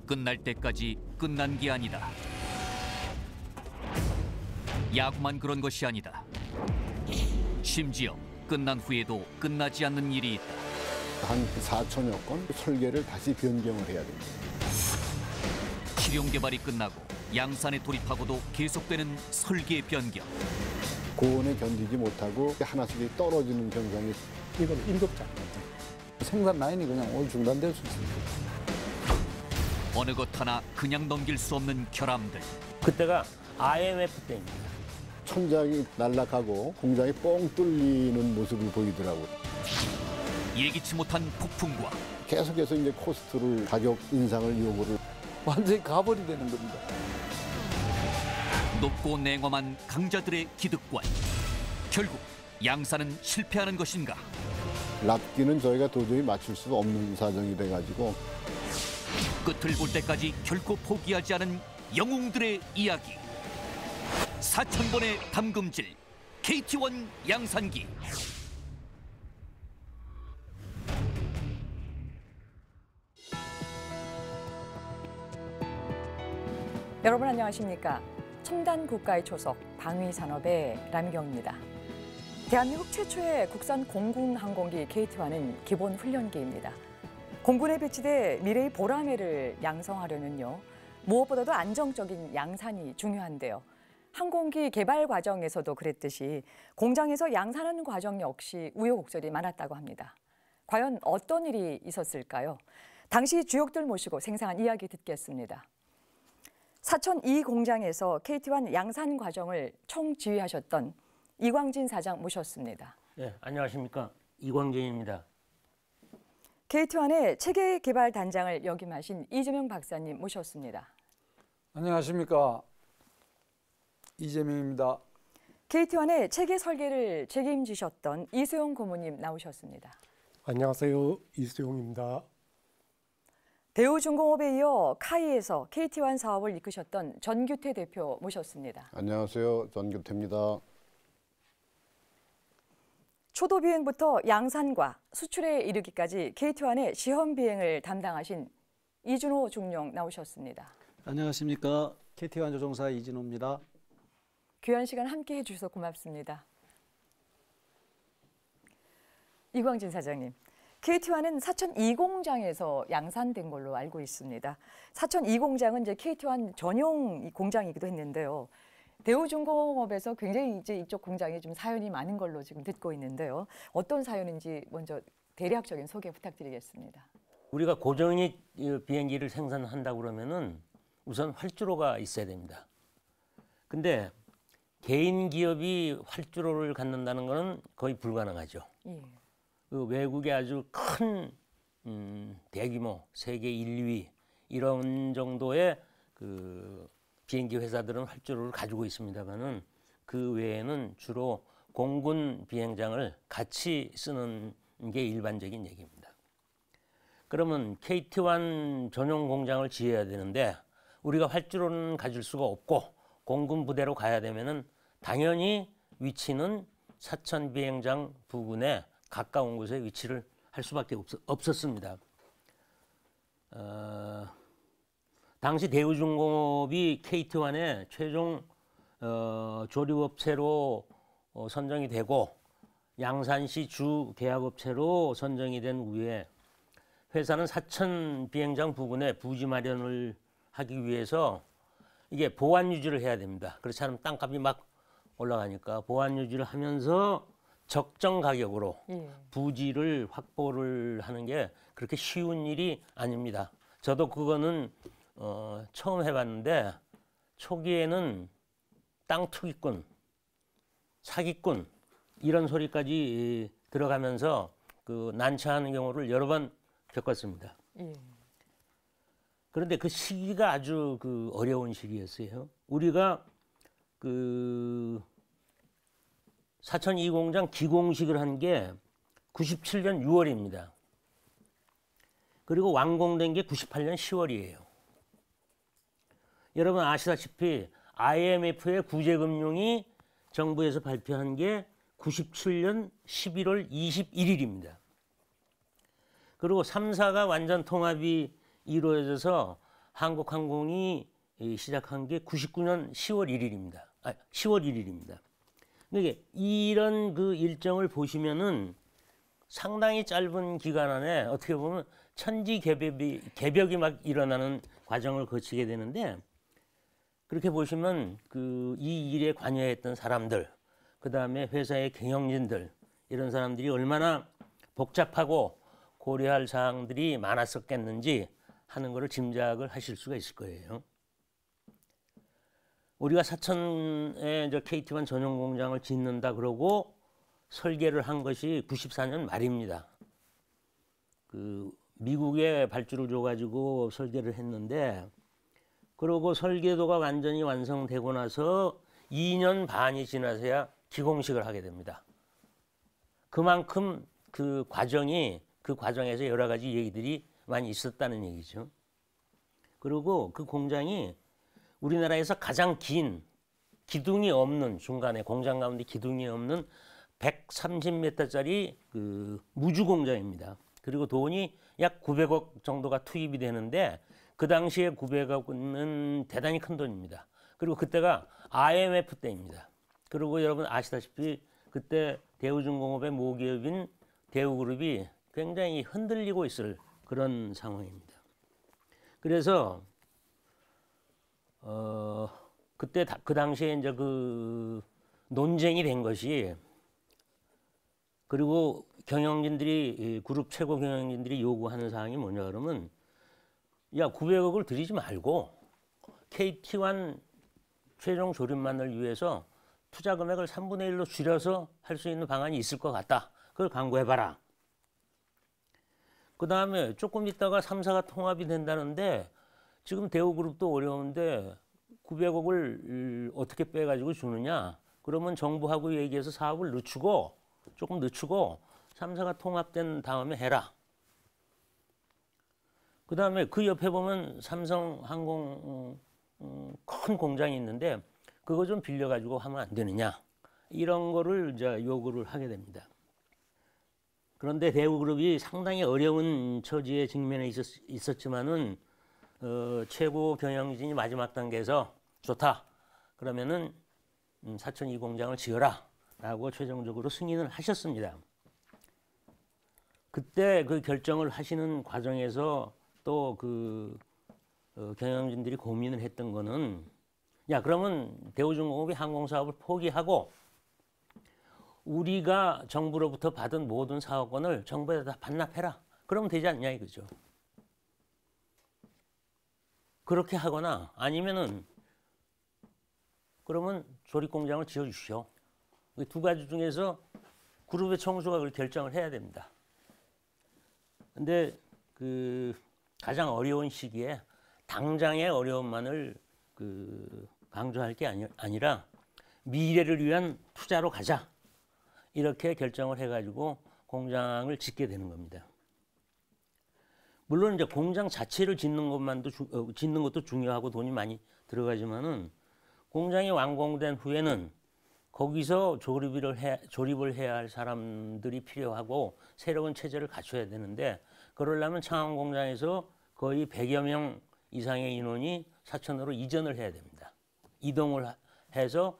끝날 때까지 끝난 게 아니다. 야구만 그런 것이 아니다. 심지어 끝난 후에도 끝나지 않는 일이 있다. 한 4천여 건 설계를 다시 변경을 해야 됩니다. 실용 개발이 끝나고 양산에 돌입하고도 계속되는 설계 변경. 고온에 견디지 못하고 하나씩 떨어지는 현상이 이걸 7장 생산 라인이 그냥 오늘 중단될 수 있습니다. 어느 것 하나 그냥 넘길 수 없는 결함들. 그때가 IMF 때입니다. 천장이 날아가고 공장이 뻥 뚫리는 모습을 보이더라고요. 예기치 못한 폭풍과 계속해서 이제 코스트를 가격 인상을 요구를 완전히 가벌이 되는 겁니다. 높고 냉엄한 강자들의 기득권. 결국 양산은 실패하는 것인가? 납기는 저희가 도저히 맞출 수 없는 사정이 돼가지고 끝을 볼 때까지 결코 포기하지 않은 영웅들의 이야기. 4,000번의 담금질 KT1 양산기. 여러분 안녕하십니까? 첨단 국가의 초석 방위산업의 남희경입니다. 대한민국 최초의 국산 공군 항공기 KT1은 기본 훈련기입니다. 공군에 배치돼 미래의 보람회를 양성하려면요, 무엇보다도 안정적인 양산이 중요한데요. 항공기 개발 과정에서도 그랬듯이 공장에서 양산하는 과정 역시 우여곡절이 많았다고 합니다. 과연 어떤 일이 있었을까요? 당시 주역들 모시고 생생한 이야기 듣겠습니다. 사천 2 공장에서 KT1 양산 과정을 총지휘하셨던 이광진 사장 모셨습니다. 네, 안녕하십니까. 이광진입니다. KT1의 체계 개발 단장을 역임하신 이재명 박사님 모셨습니다. 안녕하십니까. 이재명입니다. KT1의 체계 설계를 책임지셨던 이수용 고모님 나오셨습니다. 안녕하세요. 이수용입니다. 대우중공업에 이어 카이에서 KT1 사업을 이끄셨던 전규태 대표 모셨습니다. 안녕하세요. 전규태입니다. 초도 비행부터 양산과 수출에 이르기까지 KT1의 시험 비행을 담당하신 이준호 중령 나오셨습니다. 안녕하십니까. KT1 조종사 이진호입니다. 귀한 시간 함께해 주셔서 고맙습니다. 이광진 사장님, KT1은 사천 2 공장에서 양산된 걸로 알고 있습니다. 사천 2 공장은 이제 KT1 전용 공장이기도 했는데요. 대우중공업에서 굉장히 이제 이쪽 공장에 좀 사연이 많은 걸로 지금 듣고 있는데요. 어떤 사연인지 먼저 대략적인 소개 부탁드리겠습니다. 우리가 고정익 비행기를 생산한다고 그러면은 우선 활주로가 있어야 됩니다. 근데 개인 기업이 활주로를 갖는다는 것은 거의 불가능하죠. 예. 그 외국의 아주 큰 대규모 세계 1, 2위 이런 정도의 그 비행기 회사들은 활주로를 가지고 있습니다만은 그 외에는 주로 공군 비행장을 같이 쓰는 게 일반적인 얘기입니다. 그러면 KT1 전용 공장을 지어야 되는데 우리가 활주로는 가질 수가 없고 공군 부대로 가야 되면은 당연히 위치는 사천 비행장 부근에 가까운 곳에 위치를 할 수밖에 없었습니다. 당시 대우중공업이 KT1의 최종 조립업체로 선정이 되고 양산시 주 계약업체로 선정이 된 후에 회사는 사천 비행장 부근에 부지 마련을 하기 위해서 이게 보안 유지를 해야 됩니다. 그렇지 않으면 땅값이 막 올라가니까 보안 유지를 하면서 적정 가격으로 부지를 확보를 하는 게 그렇게 쉬운 일이 아닙니다. 저도 그거는 처음 해봤는데 초기에는 땅 투기꾼, 사기꾼 이런 소리까지 들어가면서 그 난처하는 경우를 여러 번 겪었습니다. 그런데 그 시기가 아주 그 어려운 시기였어요. 우리가 그 사천 2 공장 기공식을 한 게 97년 6월입니다. 그리고 완공된 게 98년 10월이에요. 여러분 아시다시피 IMF의 구제금융이 정부에서 발표한 게 97년 11월 21일입니다. 그리고 3사가 완전 통합이 이루어져서 한국항공이 시작한 게 99년 10월 1일입니다. 10월 1일입니다. 그러니까 이런 그 일정을 보시면은 상당히 짧은 기간 안에 어떻게 보면 천지개벽이 막 일어나는 과정을 거치게 되는데, 그렇게 보시면 이 일에 관여했던 사람들, 그 다음에 회사의 경영진들, 이런 사람들이 얼마나 복잡하고 고려할 사항들이 많았었겠는지 하는 것을 짐작을 하실 수가 있을 거예요. 우리가 사천에 KT1 전용 공장을 짓는다 그러고 설계를 한 것이 94년 말입니다. 미국에 발주를 줘가지고 설계를 했는데, 그러고 설계도가 완전히 완성되고 나서 2년 반이 지나서야 기공식을 하게 됩니다. 그만큼 그 과정에서 여러 가지 얘기들이 많이 있었다는 얘기죠. 그리고 그 공장이 우리나라에서 가장 긴 기둥이 없는, 중간에 공장 가운데 기둥이 없는 130m짜리 무주 공장입니다. 그리고 돈이 약 900억 정도가 투입이 되는데, 그 당시에 900억은 대단히 큰 돈입니다. 그리고 그때가 IMF 때입니다. 그리고 여러분 아시다시피 그때 대우중공업의 모기업인 대우그룹이 굉장히 흔들리고 있을 그런 상황입니다. 그래서 그때 그 당시에 이제 논쟁이 된 것이, 그리고 경영진들이, 그룹 최고 경영진들이 요구하는 사항이 뭐냐 그러면, 야, 900억을 들이지 말고 KT1 최종 조립만을 위해서 투자 금액을 3분의 1로 줄여서 할 수 있는 방안이 있을 것 같다. 그걸 강구해봐라. 그 다음에 조금 있다가 3사가 통합이 된다는데, 지금 대우그룹도 어려운데 900억을 어떻게 빼가지고 주느냐. 그러면 정부하고 얘기해서 사업을 조금 늦추고 3사가 통합된 다음에 해라. 그 다음에 그 옆에 보면 삼성항공 큰 공장이 있는데 그거 좀 빌려가지고 하면 안 되느냐. 이런 거를 이제 요구를 하게 됩니다. 그런데 대우그룹이 상당히 어려운 처지에 직면해 있었지만은 최고 경영진이 마지막 단계에서 좋다. 그러면은 사천 2공장을 지어라. 라고 최종적으로 승인을 하셨습니다. 그때 그 결정을 하시는 과정에서 또 경영진들이 고민을 했던 거는, 야, 그러면 대우중공업이 항공사업을 포기하고 우리가 정부로부터 받은 모든 사업권을 정부에 다 반납해라. 그러면 되지 않냐 이거죠. 그렇게 하거나 아니면은 그러면 조립공장을 지어주시오. 두 가지 중에서 그룹의 총수가 그걸 결정을 해야 됩니다. 근데 가장 어려운 시기에 당장의 어려움만을 강조할 게 아니라 미래를 위한 투자로 가자. 이렇게 결정을 해가지고 공장을 짓게 되는 겁니다. 물론 이제 공장 자체를 짓는 것도 중요하고 돈이 많이 들어가지만은 공장이 완공된 후에는 거기서 조립을 해야 할 사람들이 필요하고 새로운 체제를 갖춰야 되는데, 그러려면 창원 공장에서 거의 100여 명 이상의 인원이 사천으로 이전을 해야 됩니다. 이동을 해서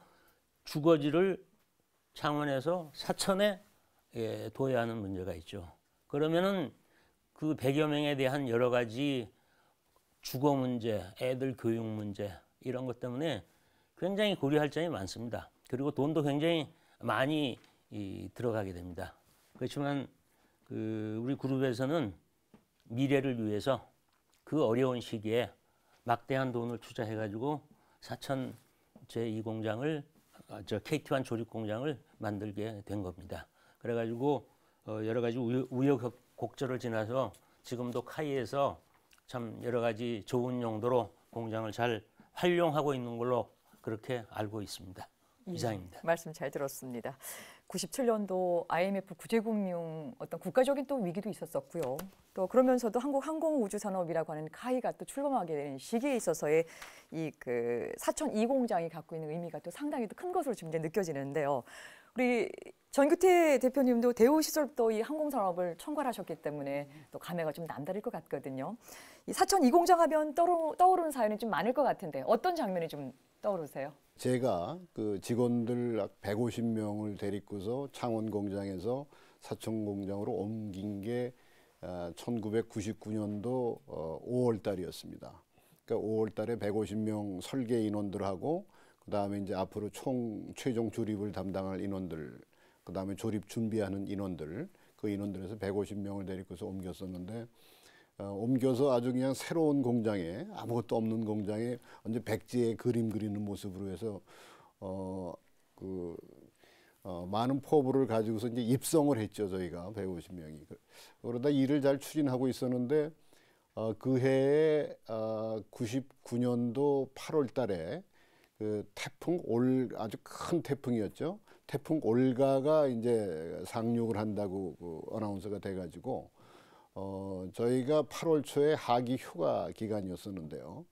주거지를 창원에서 사천에 둬야 하는 문제가 있죠. 그러면은 그 100여 명에 대한 여러 가지 주거 문제, 애들 교육 문제 이런 것 때문에 굉장히 고려할 점이 많습니다. 그리고 돈도 굉장히 많이 들어가게 됩니다. 그렇지만 우리 그룹에서는 미래를 위해서 그 어려운 시기에 막대한 돈을 투자해가지고 사천 제2공장을 KT1 조립공장을 만들게 된 겁니다. 그래가지고 여러 가지 우여곡절을 지나서 지금도 카이에서 참 여러 가지 좋은 용도로 공장을 잘 활용하고 있는 걸로 그렇게 알고 있습니다. 이상입니다. 말씀 잘 들었습니다. 97년도 IMF 구제금융 어떤 국가적인 또 위기도 있었었고요. 또 그러면서도 한국 항공우주산업이라고 하는 카이가 또 출범하게 되는 시기에 있어서의 이 사천 2공장이 갖고 있는 의미가 또 상당히 큰 것으로 지금 이제 느껴지는데요. 우리 전규태 대표님도 대우 시절부터 이 항공산업을 총괄하셨기 때문에 또 감회가 좀 남다를 것 같거든요. 이 사천 2공장 하면 떠오르는 사연이 좀 많을 것 같은데 어떤 장면이 좀 떠오르세요? 제가 그 직원들 150명을 데리고서 창원 공장에서 사천 공장으로 옮긴 게 1999년도 5월 달이었습니다. 그러니까 5월 달에 150명 설계 인원들하고 그다음에 이제 앞으로 최종 조립을 담당할 인원들, 그다음에 조립 준비하는 인원들, 그 인원들에서 150명을 데리고서 옮겼었는데 옮겨서 아주 그냥 새로운 공장에, 아무것도 없는 공장에 완전 백지에 그림 그리는 모습으로 해서 많은 포부를 가지고서 이제 입성을 했죠. 저희가 150명이. 그러다 일을 잘 추진하고 있었는데 그 해에 99년도 8월 달에 그 아주 큰 태풍이었죠. 태풍 올가가 이제 상륙을 한다고 그 어나운서가 돼가지고 저희가 8월 초에 하기 휴가 기간이었었는데요.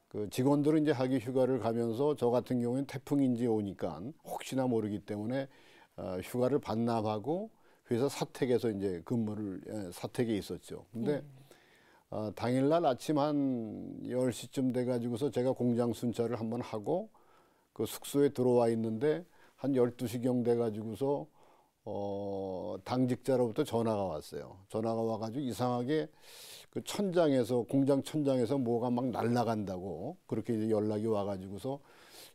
그 직원들은 이제 하기 휴가를 가면서 저 같은 경우는 태풍인지 오니까 혹시나 모르기 때문에 휴가를 반납하고 회사 사택에서 이제 사택에 있었죠. 근데 당일날 아침 한 10시쯤 돼가지고서 제가 공장 순찰을 한번 하고 그 숙소에 들어와 있는데 한 12시경 돼가지고서 당직자로부터 전화가 왔어요. 전화가 와가지고 이상하게 그 공장 천장에서 뭐가 막 날아간다고 그렇게 이제 연락이 와가지고서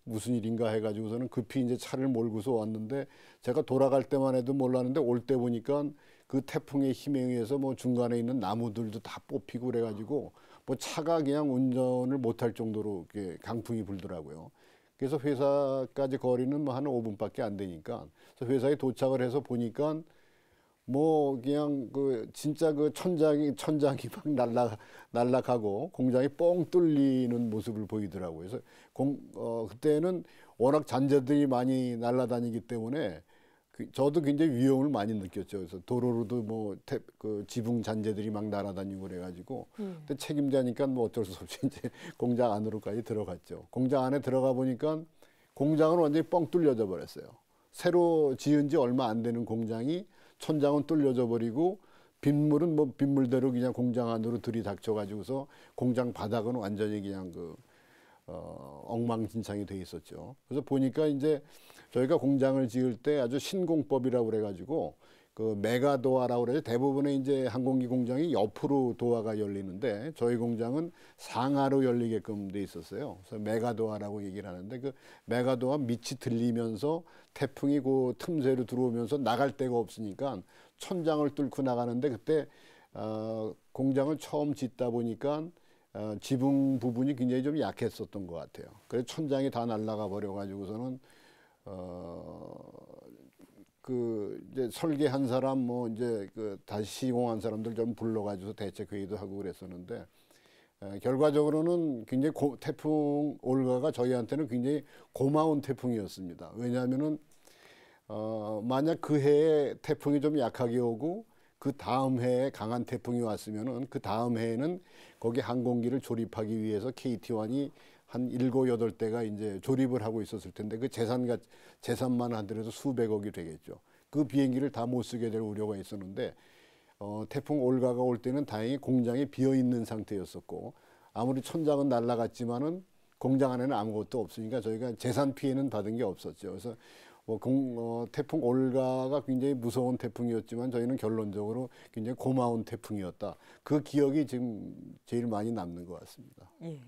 무슨 일인가 해가지고서는 급히 이제 차를 몰고서 왔는데 제가 돌아갈 때만 해도 몰랐는데 올 때 보니까 그 태풍의 힘에 의해서 뭐 중간에 있는 나무들도 다 뽑히고 그래가지고 뭐 차가 그냥 운전을 못할 정도로 이렇게 강풍이 불더라고요. 그래서 회사까지 거리는 뭐 한 5분밖에 안 되니까 그래서 회사에 도착을 해서 보니까 뭐 그냥 그 진짜 그 천장이 막 날아가고 공장이 뻥 뚫리는 모습을 보이더라고요. 그래서 그때는 워낙 잔재들이 많이 날아다니기 때문에 저도 굉장히 위험을 많이 느꼈죠. 그래서 도로로도 뭐 그 지붕 잔재들이 막 날아다니고 그래가지고 근데 책임자니까 뭐 어쩔 수 없이 이제 공장 안으로까지 들어갔죠. 공장 안에 들어가 보니까 공장은 완전히 뻥 뚫려져 버렸어요. 새로 지은 지 얼마 안 되는 공장이 천장은 뚫려져 버리고 빗물은 뭐 빗물대로 그냥 공장 안으로 들이닥쳐 가지고서 공장 바닥은 완전히 그냥 엉망진창이 돼 있었죠. 그래서 보니까 이제 저희가 공장을 지을 때 아주 신공법이라고 그래가지고 그 메가도어라고 그래서 대부분의 이제 항공기 공장이 옆으로 도어가 열리는데 저희 공장은 상하로 열리게끔 돼 있었어요. 그래서 메가도어라고 얘기를 하는데 그 메가도어 밑이 들리면서 태풍이 그 틈새로 들어오면서 나갈 데가 없으니까 천장을 뚫고 나가는데 그때 공장을 처음 짓다 보니까 지붕 부분이 굉장히 좀 약했었던 것 같아요. 그래서 천장이 다 날아가 버려가지고서는 이제 설계한 사람 뭐 이제 다시 시공한 사람들 좀 불러가지고 대책 회의도 하고 그랬었는데 결과적으로는 굉장히 태풍 올가가 저희한테는 굉장히 고마운 태풍이었습니다. 왜냐하면은 만약 그 해에 태풍이 좀 약하게 오고 그 다음 해에 강한 태풍이 왔으면은 그 다음 해에는 거기 항공기를 조립하기 위해서 KT-1이 한 7, 8대가 이제 조립을 하고 있었을 텐데 그 재산만 하더라도 수백억이 되겠죠. 그 비행기를 다 못 쓰게 될 우려가 있었는데 태풍 올가가 올 때는 다행히 공장이 비어 있는 상태였었고 아무리 천장은 날아갔지만은 공장 안에는 아무것도 없으니까 저희가 재산 피해는 받은 게 없었죠. 그래서 태풍 올가가 굉장히 무서운 태풍이었지만 저희는 결론적으로 굉장히 고마운 태풍이었다. 그 기억이 지금 제일 많이 남는 것 같습니다. 예.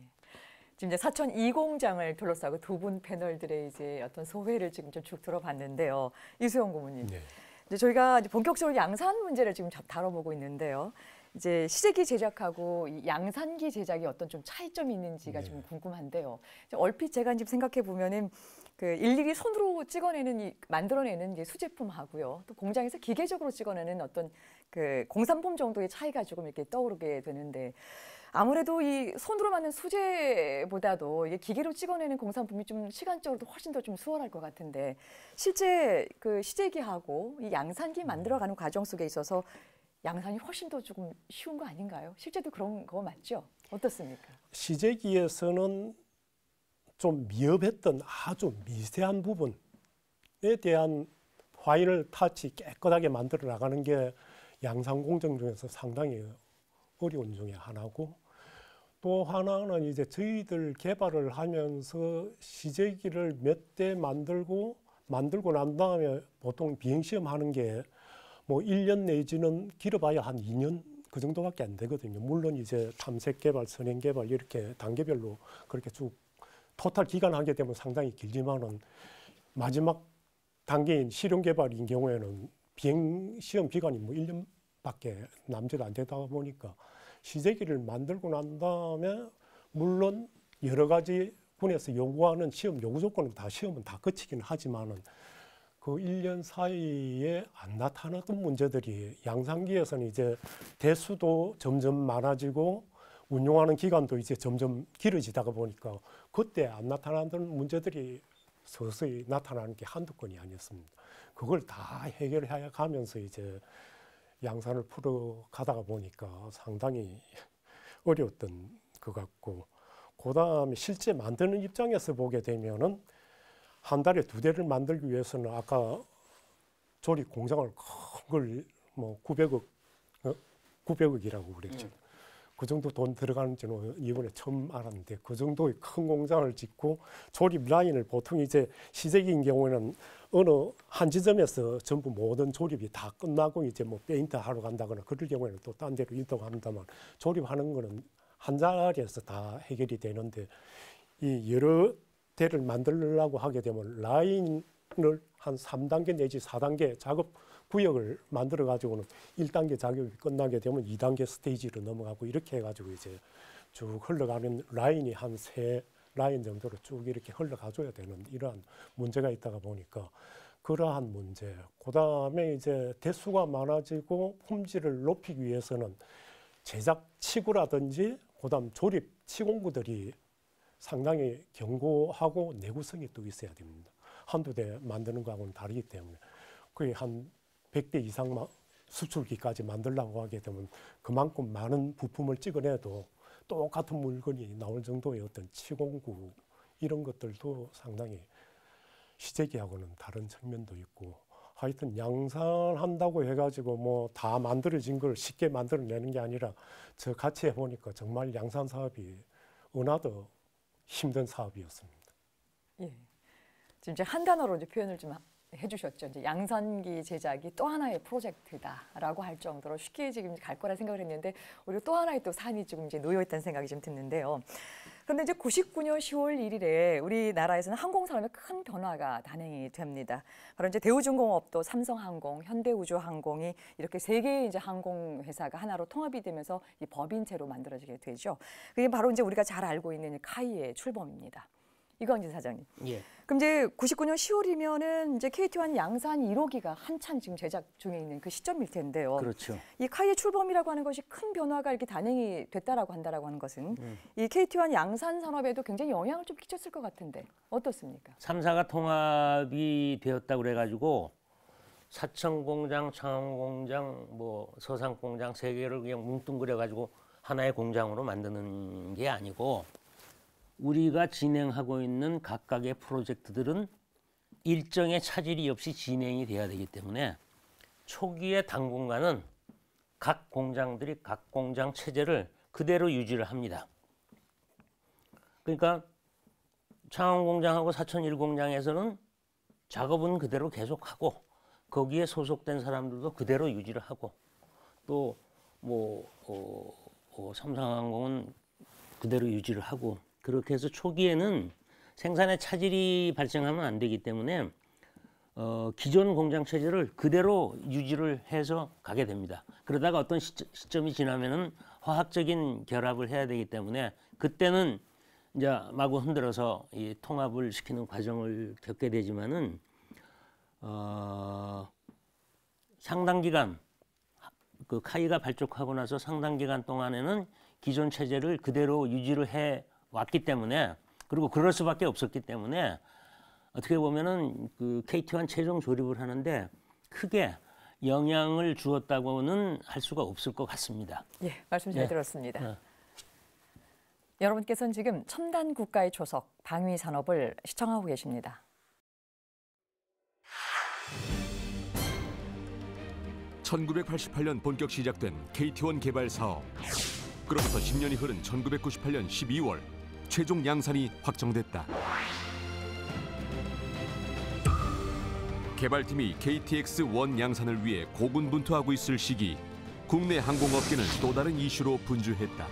지금 이제 사천 2공장을 둘러싸고 두 분 패널들의 이제 어떤 소회를 지금 좀 쭉 들어봤는데요. 이수영 고문님. 네. 이제 저희가 이제 본격적으로 양산 문제를 지금 다뤄보고 있는데요. 이제 시제기 제작하고 이 양산기 제작이 어떤 좀 차이점이 있는지가 네. 좀 궁금한데요. 얼핏 제가 지금 생각해 보면은 그 일일이 손으로 찍어내는 만들어내는 이제 수제품하고요. 또 공장에서 기계적으로 찍어내는 어떤 그 공산품 정도의 차이가 조금 이렇게 떠오르게 되는데 아무래도 이 손으로 만든 수제보다도 이게 기계로 찍어내는 공산품이 좀 시간적으로도 훨씬 더 좀 수월할 것 같은데 실제 그 시제기하고 이 양산기 만들어가는 과정 속에 있어서 양산이 훨씬 더 조금 쉬운 거 아닌가요? 실제도 그런 거 맞죠? 어떻습니까? 시제기에서는 좀 미흡했던 아주 미세한 부분에 대한 파이널 타치 깨끗하게 만들어 나가는 게 양산 공정 중에서 상당히 어려운 중에 하나고, 또 하나는 이제 저희들 개발을 하면서 시제기를 몇 대 만들고 난 다음에 보통 비행시험 하는 게 뭐 1년 내지는 길어봐야 한 2년 그 정도밖에 안 되거든요. 물론 이제 탐색 개발, 선행 개발 이렇게 단계별로 그렇게 쭉 토탈 기간 하게 되면 상당히 길지만은 마지막 단계인 실용 개발인 경우에는 비행 시험 기간이 뭐 1년밖에 남지도 안 되다 보니까 시제기를 만들고 난 다음에 물론 여러 가지 군에서 요구하는 시험 요구 조건은 다 시험은 다 거치긴 하지만은 그 1년 사이에 안 나타났던 문제들이 양산기에서는 이제 대수도 점점 많아지고 운용하는 기간도 이제 점점 길어지다가 보니까 그때 안 나타나던 문제들이 서서히 나타나는 게 한두 건이 아니었습니다. 그걸 다 해결해 가면서 이제 양산을 풀어 가다가 보니까 상당히 어려웠던 것 같고, 그 다음에 실제 만드는 입장에서 보게 되면은 한 달에 2대를 만들기 위해서는 아까 조립 공장을 큰 걸 뭐 900억이라고 그랬죠. 그 정도 돈 들어가는지는 이번에 처음 알았는데 그 정도의 큰 공장을 짓고 조립 라인을 보통 이제 시제기인 경우에는 어느 한 지점에서 전부 모든 조립이 다 끝나고 이제 뭐 페인트 하러 간다거나 그럴 경우에는 또 딴 데로 이동한다만 조립하는 거는 한 자리에서 다 해결이 되는데 이 여러 대를 만들려고 하게 되면 라인을 한 3단계 내지 4단계 작업 구역을 만들어 가지고는 1단계 작업이 끝나게 되면 2단계 스테이지로 넘어가고 이렇게 해가지고 이제 쭉 흘러가는 라인이 한 3라인 정도로 쭉 이렇게 흘러가줘야 되는 이러한 문제가 있다가 보니까 그러한 문제, 그 다음에 이제 대수가 많아지고 품질을 높이기 위해서는 제작 치구라든지 그 다음 조립 치공구들이 상당히 견고하고 내구성이 또 있어야 됩니다. 한두 대 만드는 거하고는 다르기 때문에 거의 한 100대 이상 수출기까지 만들려고 하게 되면 그만큼 많은 부품을 찍어내도 똑같은 물건이 나올 정도의 어떤 치공구 이런 것들도 상당히 시제기하고는 다른 측면도 있고, 하여튼 양산한다고 해가지고 뭐 다 만들어진 걸 쉽게 만들어내는 게 아니라 저 같이 해보니까 정말 양산 사업이 은하도 힘든 사업이었습니다. 예. 지금 이제 한 단어로 이제 표현을 좀 해주셨죠. 이제 양산기 제작이 또 하나의 프로젝트다라고 할 정도로 쉽게 지금 갈 거라 생각을 했는데 오히려 또 하나의 또 산이 지금 이제 놓여 있다는 생각이 좀 드는데요. 그런데 이제 99년 10월 1일에 우리나라에서는 항공산업에 큰 변화가 단행이 됩니다. 바로 이제 대우중공업도 삼성항공, 현대우주항공이 이렇게 세 개의 이제 항공회사가 하나로 통합이 되면서 이 법인체로 만들어지게 되죠. 그게 바로 이제 우리가 잘 알고 있는 카이의 출범입니다. 이광진 사장님. 예. 그럼 이제 99년 10월이면은 이제 KT1 양산 1호기가 한참 지금 제작 중에 있는 그 시점일 텐데요. 그렇죠. 이 카이의 출범이라고 하는 것이 큰 변화가 이렇게 단행이 됐다라고 한다라고 하는 것은 이 KT1 양산 산업에도 굉장히 영향을 좀 끼쳤을 것 같은데 어떻습니까? 3사가 통합이 되었다고 그래가지고 사천 공장, 창원 공장, 뭐 서산 공장 세 개를 그냥 뭉뚱그려가지고 하나의 공장으로 만드는 게 아니고, 우리가 진행하고 있는 각각의 프로젝트들은 일정의 차질이 없이 진행이 돼야 되기 때문에 초기에 당분간은 각 공장들이 각 공장 체제를 그대로 유지를 합니다. 그러니까 창원 공장하고 사천 1공장에서는 작업은 그대로 계속하고 거기에 소속된 사람들도 그대로 유지를 하고, 또 삼성항공은 그대로 유지를 하고, 그렇게 해서 초기에는 생산에 차질이 발생하면 안 되기 때문에 기존 공장 체제를 그대로 유지를 해서 가게 됩니다. 그러다가 어떤 시점이 지나면은 화학적인 결합을 해야 되기 때문에 그때는 이제 마구 흔들어서 이 통합을 시키는 과정을 겪게 되지만은 상당 기간 그 카이가 발족하고 나서 상당 기간 동안에는 기존 체제를 그대로 유지를 해 왔기 때문에, 그리고 그럴 수밖에 없었기 때문에 어떻게 보면은 그 KT1 최종 조립을 하는데 크게 영향을 주었다고는 할 수가 없을 것 같습니다. 예, 말씀 잘 들었습니다. 여러분께서는 지금 첨단 국가의 초석 방위 산업을 시청하고 계십니다. 1988년 본격 시작된 KT1 개발 사업. 그로부터 10년이 흐른 1998년 12월 최종 양산이 확정됐다. 개발팀이 KTX-1 양산을 위해 고군분투하고 있을 시기 국내 항공업계는 또 다른 이슈로 분주했다.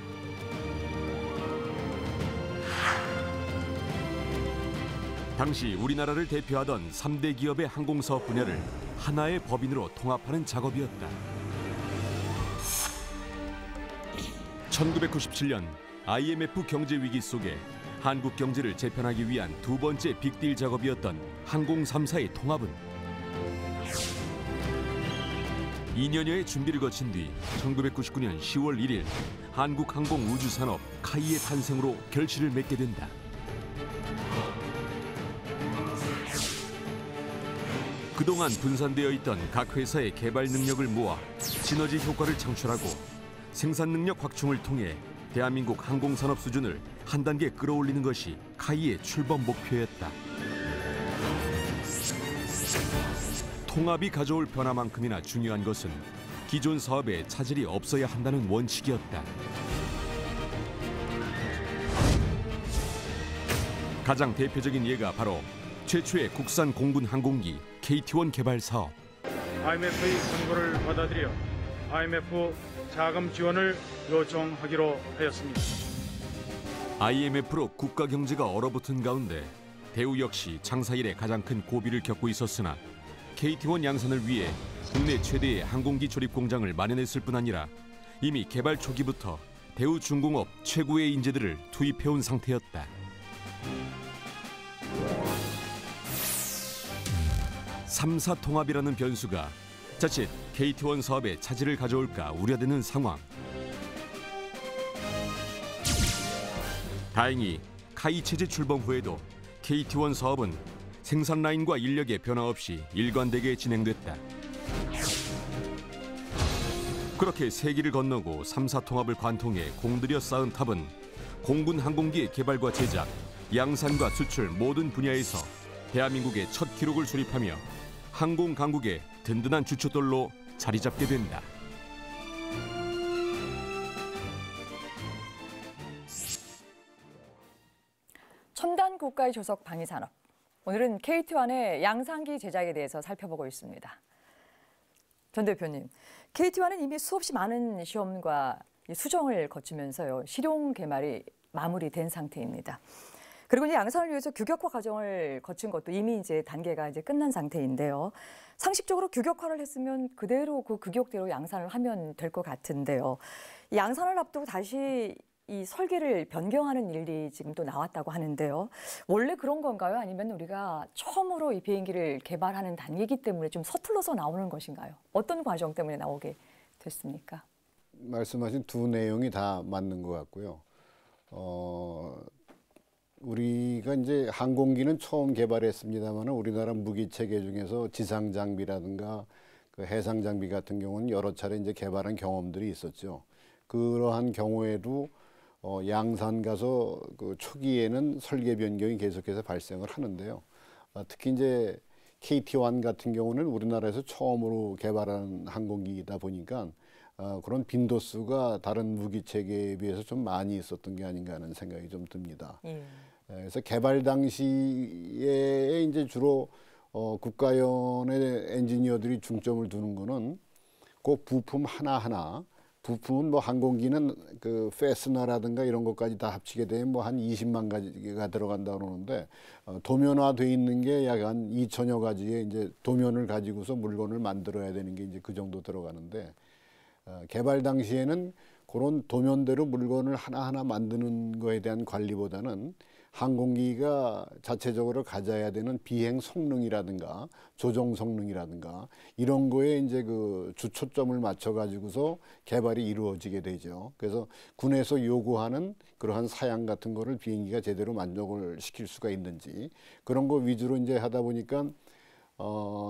당시 우리나라를 대표하던 3대 기업의 항공사업 분야를 하나의 법인으로 통합하는 작업이었다. 1997년 IMF 경제 위기 속에 한국 경제를 재편하기 위한 두 번째 빅딜 작업이었던 항공 3사의 통합은 2년여의 준비를 거친 뒤 1999년 10월 1일 한국항공우주산업 카이의 탄생으로 결실을 맺게 된다. 그동안 분산되어 있던 각 회사의 개발 능력을 모아 시너지 효과를 창출하고 생산 능력 확충을 통해 대한민국 항공산업 수준을 한 단계 끌어올리는 것이 카이의 출범 목표였다. 통합이 가져올 변화만큼이나 중요한 것은 기존 사업에 차질이 없어야 한다는 원칙이었다. 가장 대표적인 예가 바로 최초의 국산 공군 항공기 KT1 개발 사업. IMF의 권고를 받아들여 IMF 자금 지원을 요청하기로 하였습니다. IMF로 국가 경제가 얼어붙은 가운데 대우 역시 장사 일에 가장 큰 고비를 겪고 있었으나 KT1 양산을 위해 국내 최대의 항공기 조립 공장을 마련했을 뿐 아니라 이미 개발 초기부터 대우중공업 최고의 인재들을 투입해온 상태였다. 3사 통합이라는 변수가 자칫 KT1 사업에 차질을 가져올까 우려되는 상황. 다행히 카이 체제 출범 후에도 KT1 사업은 생산 라인과 인력의 변화 없이 일관되게 진행됐다. 그렇게 세기를 건너고 3사 통합을 관통해 공들여 쌓은 탑은 공군 항공기의 개발과 제작, 양산과 수출 모든 분야에서 대한민국의 첫 기록을 수립하며 항공 강국의 든든한 주춧돌로 자리 잡게 된다. 첨단 국가의 조석 방위산업. 오늘은 KT1의 양산기 제작에 대해서 살펴보고 있습니다. 전 대표님, KT1은 이미 수없이 많은 시험과 수정을 거치면서요, 실용 개발이 마무리된 상태입니다. 그리고 이제 양산을 위해서 규격화 과정을 거친 것도 이미 이제 단계가 이제 끝난 상태인데요. 상식적으로 규격화를 했으면 그대로 그 규격대로 양산을 하면 될 것 같은데요. 이 양산을 앞두고 다시 이 설계를 변경하는 일이 지금 또 나왔다고 하는데요. 원래 그런 건가요? 아니면 우리가 처음으로 이 비행기를 개발하는 단계이기 때문에 좀 서툴러서 나오는 것인가요? 어떤 과정 때문에 나오게 됐습니까? 말씀하신 두 내용이 다 맞는 것 같고요. 우리가 이제 항공기는 처음 개발했습니다만 우리나라 무기 체계 중에서 지상 장비라든가 그 해상 장비 같은 경우는 여러 차례 이제 개발한 경험들이 있었죠. 그러한 경우에도 양산 가서 그 초기에는 설계 변경이 계속해서 발생을 하는데요. 특히 이제 KT1 같은 경우는 우리나라에서 처음으로 개발한 항공기이다 보니까 그런 빈도수가 다른 무기 체계에 비해서 좀 많이 있었던 게 아닌가 하는 생각이 좀 듭니다. 그래서 개발 당시에 이제 주로 국가연의 엔지니어들이 중점을 두는 거는 그 부품 하나하나, 부품은 뭐 항공기는 그 페스너라든가 이런 것까지 다 합치게 되면 뭐 한 20만 가지가 들어간다 그러는데 도면화돼 있는 게 약 한 2천여 가지의 이제 도면을 가지고서 물건을 만들어야 되는 게 이제 그 정도 들어가는데 개발 당시에는 그런 도면대로 물건을 하나하나 만드는 거에 대한 관리보다는 항공기가 자체적으로 가져야 되는 비행 성능이라든가 조종 성능이라든가 이런 거에 이제 그 주초점을 맞춰 가지고서 개발이 이루어지게 되죠. 그래서 군에서 요구하는 그러한 사양 같은 거를 비행기가 제대로 만족을 시킬 수가 있는지 그런 거 위주로 이제 하다 보니까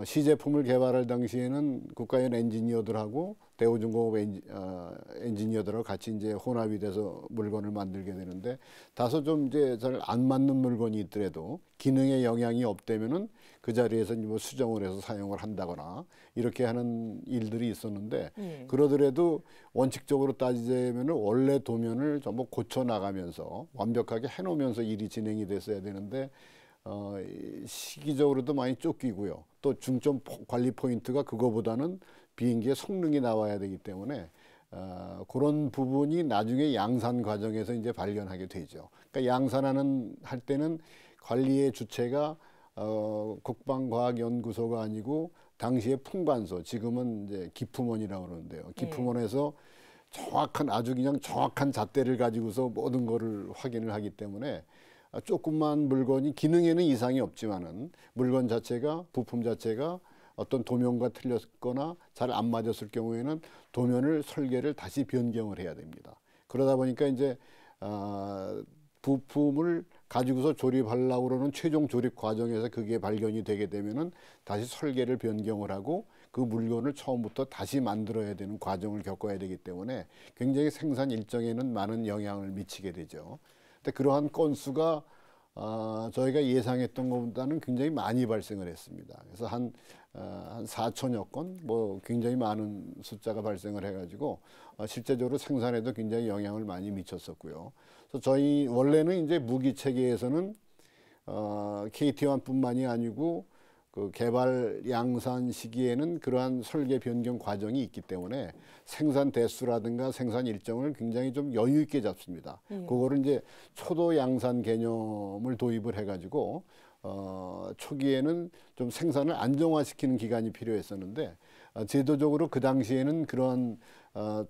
시제품을 개발할 당시에는 국가연 엔지니어들하고 대우중공업 엔지니어들하고 같이 이제 혼합이 돼서 물건을 만들게 되는데 다소 좀 이제 잘 안 맞는 물건이 있더라도 기능에 영향이 없다면은 그 자리에서 뭐 수정을 해서 사용을 한다거나 이렇게 하는 일들이 있었는데 그러더라도 원칙적으로 따지자면은 원래 도면을 전부 고쳐 나가면서 완벽하게 해놓으면서 일이 진행이 됐어야 되는데 시기적으로도 많이 쫓기고요. 또 중점 관리 포인트가 그거보다는 비행기의 성능이 나와야 되기 때문에 그런 부분이 나중에 양산 과정에서 이제 발견하게 되죠. 그러니까 양산하는 할 때는 관리의 주체가 국방과학연구소가 아니고 당시에 풍관소, 지금은 이제 기품원이라고 그러는데요. 기품원에서 정확한 아주 그냥 정확한 잣대를 가지고서 모든 거를 확인을 하기 때문에 조금만 물건이 기능에는 이상이 없지만은 물건 자체가 부품 자체가 어떤 도면과 틀렸거나 잘 안 맞았을 경우에는 도면을 설계를 다시 변경을 해야 됩니다. 그러다 보니까 이제 부품을 가지고서 조립하려고 그러는 최종 조립 과정에서 그게 발견이 되게 되면은 다시 설계를 변경을 하고 그 물건을 처음부터 다시 만들어야 되는 과정을 겪어야 되기 때문에 굉장히 생산 일정에는 많은 영향을 미치게 되죠. 근데 그러한 건수가 저희가 예상했던 것보다는 굉장히 많이 발생을 했습니다. 그래서 한 4천여 건, 뭐 굉장히 많은 숫자가 발생을 해가지고 실제적으로 생산에도 굉장히 영향을 많이 미쳤었고요. 그래서 저희 원래는 이제 무기 체계에서는 KT-1뿐만이 아니고 그 개발 양산 시기에는 그러한 설계 변경 과정이 있기 때문에 생산 대수라든가 생산 일정을 굉장히 좀 여유 있게 잡습니다. 그거를 이제 초도 양산 개념을 도입을 해가지고 초기에는 좀 생산을 안정화시키는 기간이 필요했었는데 제도적으로 그 당시에는 그런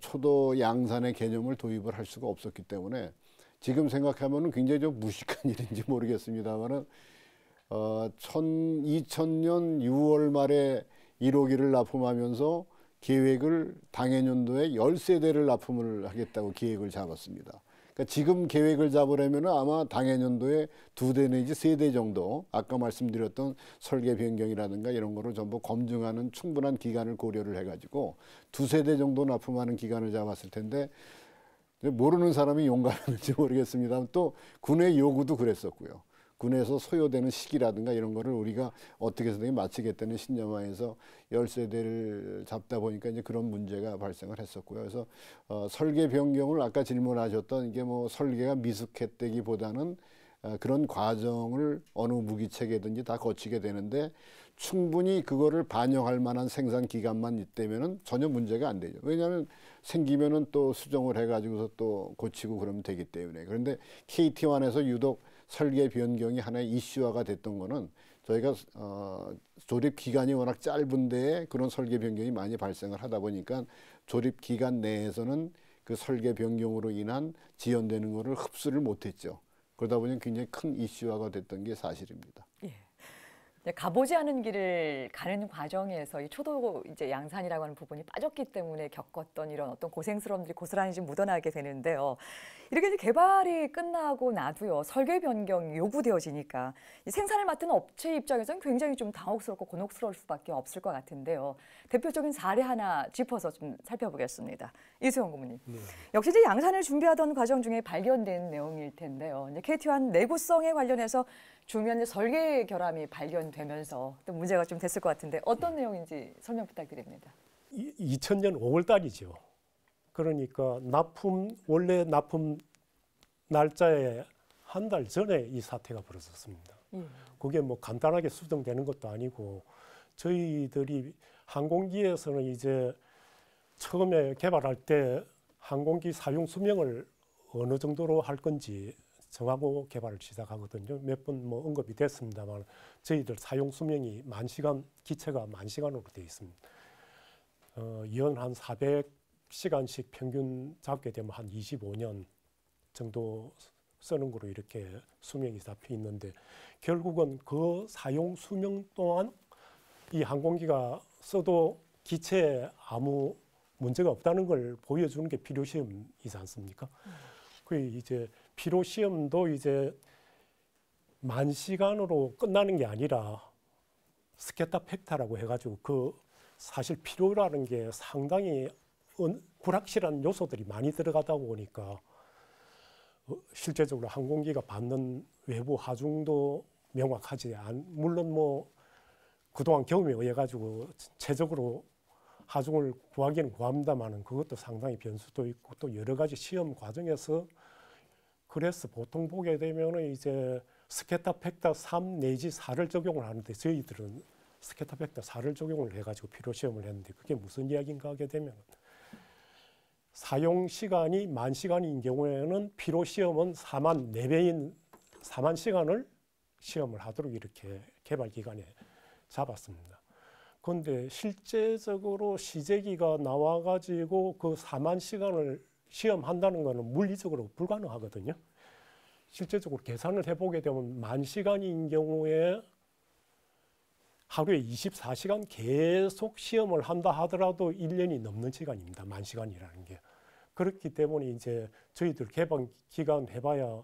초도 양산의 개념을 도입을 할 수가 없었기 때문에 지금 생각하면은 굉장히 좀 무식한 일인지 모르겠습니다만은 2000년 6월 말에 1호기를 납품하면서 계획을 당해년도에 13대를 납품을 하겠다고 계획을 잡았습니다. 그러니까 지금 계획을 잡으려면 아마 당해년도에 2대 내지 3대 정도 아까 말씀드렸던 설계 변경이라든가 이런 거를 전부 검증하는 충분한 기간을 고려를 해가지고 2-3대 정도 납품하는 기간을 잡았을 텐데 모르는 사람이 용감했는지 모르겠습니다. 또 군의 요구도 그랬었고요. 군에서 소요되는 시기라든가 이런 거를 우리가 어떻게 해서든 마치겠다는 신념하에서 13대를 잡다 보니까 이제 그런 문제가 발생을 했었고요. 그래서 설계 변경을 아까 질문하셨던 이게 뭐 설계가 미숙했다기보다는 그런 과정을 어느 무기 체계든지 다 거치게 되는데 충분히 그거를 반영할 만한 생산 기간만 있다면은 전혀 문제가 안 되죠. 왜냐하면 생기면은 또 수정을 해가지고서 또 고치고 그러면 되기 때문에. 그런데 KT-1에서 유독 설계 변경이 하나의 이슈화가 됐던 거는 저희가 조립 기간이 워낙 짧은데 그런 설계 변경이 많이 발생을 하다 보니까 조립 기간 내에서는 그 설계 변경으로 인한 지연되는 거를 흡수를 못했죠. 그러다 보니 굉장히 큰 이슈화가 됐던 게 사실입니다. 예. 가보지 않은 길을 가는 과정에서 이 초도 이제 양산이라고 하는 부분이 빠졌기 때문에 겪었던 이런 어떤 고생스러움들이 고스란히 좀 묻어나게 되는데요. 이렇게 이제 개발이 끝나고 나도요, 설계 변경이 요구되어지니까 이 생산을 맡은 업체 입장에서는 굉장히 좀 당혹스럽고 곤혹스러울 수밖에 없을 것 같은데요. 대표적인 사례 하나 짚어서 좀 살펴보겠습니다. 이수영 고문님. 네. 역시 이제 양산을 준비하던 과정 중에 발견된 내용일 텐데요. 이제 KT-1 내구성에 관련해서 중요한 설계 결함이 발견되면서 또 문제가 좀 됐을 것 같은데 어떤 내용인지 설명 부탁드립니다. 2000년 5월 달이죠. 그러니까 원래 납품 날짜에 한 달 전에 이 사태가 벌어졌습니다. 그게 뭐 간단하게 수정되는 것도 아니고 저희들이 항공기에서는 이제 처음에 개발할 때 항공기 사용 수명을 어느 정도로 할 건지 정하고 개발을 시작하거든요. 몇 번 뭐 언급이 됐습니다만 저희들 사용 수명이 만시간, 기체가 만시간으로 되어 있습니다. 연 한 400시간씩 평균 잡게 되면 한 25년 정도 쓰는 거로 이렇게 수명이 잡혀 있는데 결국은 그 사용 수명 동안 이 항공기가 써도 기체에 아무 문제가 없다는 걸 보여주는 게 필요시험이지 않습니까? 그 이제 필요시험도 이제 만 시간으로 끝나는 게 아니라 스케타팩타라고 해가지고 그 사실 필요라는 게 상당히 불확실한 요소들이 많이 들어가다 보니까 실제적으로 항공기가 받는 외부 하중도 명확하지 물론 뭐 그동안 경험에 의해 가지고 최적으로 하중을 구하기는 구합니다만은 그것도 상당히 변수도 있고 또 여러 가지 시험 과정에서 그래서 보통 보게 되면은 이제 스케타팩타 3 내지 4를 적용을 하는데 저희들은 스케타팩타 4를 적용을 해가지고 필요 시험을 했는데 그게 무슨 이야기인가 하게 되면 사용 시간이 10,000시간인 경우에는 필요 시험은 4만 4배인 4만 시간을 시험을 하도록 이렇게 개발 기간에 잡았습니다. 그런데 실제적으로 시제기가 나와가지고 그 4만 시간을 시험한다는 것은 물리적으로 불가능하거든요. 실제적으로 계산을 해보게 되면 10,000시간인 경우에 하루에 24시간 계속 시험을 한다 하더라도 1년이 넘는 시간입니다. 10,000시간이라는 게. 그렇기 때문에 이제 저희들 개방 기간 해봐야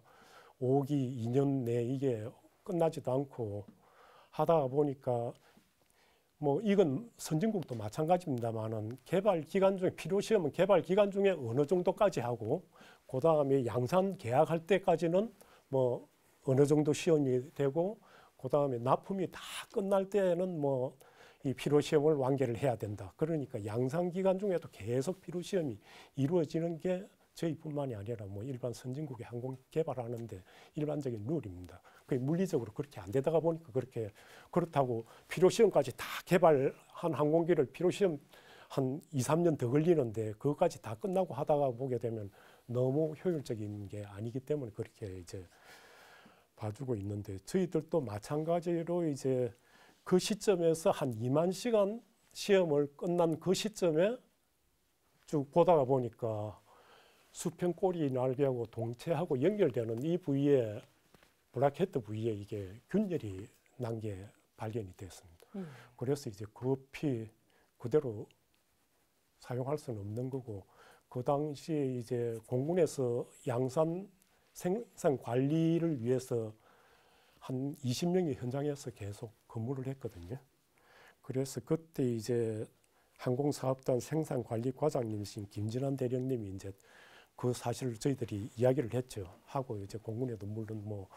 5기 2년 내에 이게 끝나지도 않고 하다 보니까 뭐 이건 선진국도 마찬가지입니다만은 개발 기간 중에 필요 시험은 개발 기간 중에 어느 정도까지 하고 그 다음에 양산 계약할 때까지는 뭐 어느 정도 시험이 되고 그 다음에 납품이 다 끝날 때는 뭐 이 필요 시험을 완결을 해야 된다. 그러니까 양산 기간 중에도 계속 필요 시험이 이루어지는 게 저희뿐만이 아니라 뭐 일반 선진국의 항공 개발하는데 일반적인 룰입니다. 그게 물리적으로 그렇게 안 되다가 보니까 그렇다고 필요 시험까지 다 개발한 항공기를 필요 시험 한 2, 3년 더 걸리는데 그것까지 다 끝나고 하다가 보게 되면 너무 효율적인 게 아니기 때문에 그렇게 이제 봐주고 있는데 저희들도 마찬가지로 이제 그 시점에서 한 2만 시간 시험을 끝난 그 시점에 쭉 보다가 보니까 수평 꼬리 날개하고 동체하고 연결되는 이 부위에 브라켓 부위에 이게 균열이 난 게 발견이 됐습니다. 그래서 이제 급히 그대로 사용할 수는 없는 거고 그 당시에 이제 공군에서 양산 생산 관리를 위해서 한 20명이 현장에서 계속 근무를 했거든요. 그래서 그때 이제 항공사업단 생산관리과장님이신 김진환 대령님이 이제 그 사실을 저희들이 이야기를 했죠. 하고 이제 공군에도 물론 뭐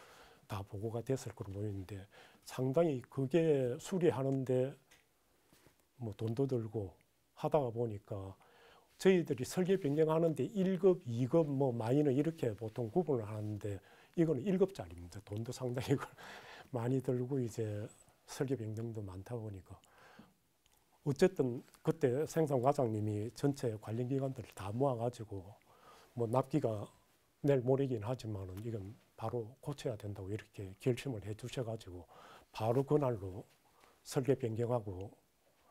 다 보고가 됐을 거로 보이는데 상당히 그게 수리하는데 뭐 돈도 들고 하다가 보니까 저희들이 설계 변경하는데 1급, 2급, 뭐 마이너 이렇게 보통 구분을 하는데 이거는 1급짜리입니다. 돈도 상당히 많이 들고 이제 설계 변경도 많다 보니까 어쨌든 그때 생산과장님이 전체 관련 기관들을 다 모아가지고 뭐 납기가 내일 모레긴 하지만은 이건 바로 고쳐야 된다고 이렇게 결심을 해주셔가지고 바로 그날로 설계 변경하고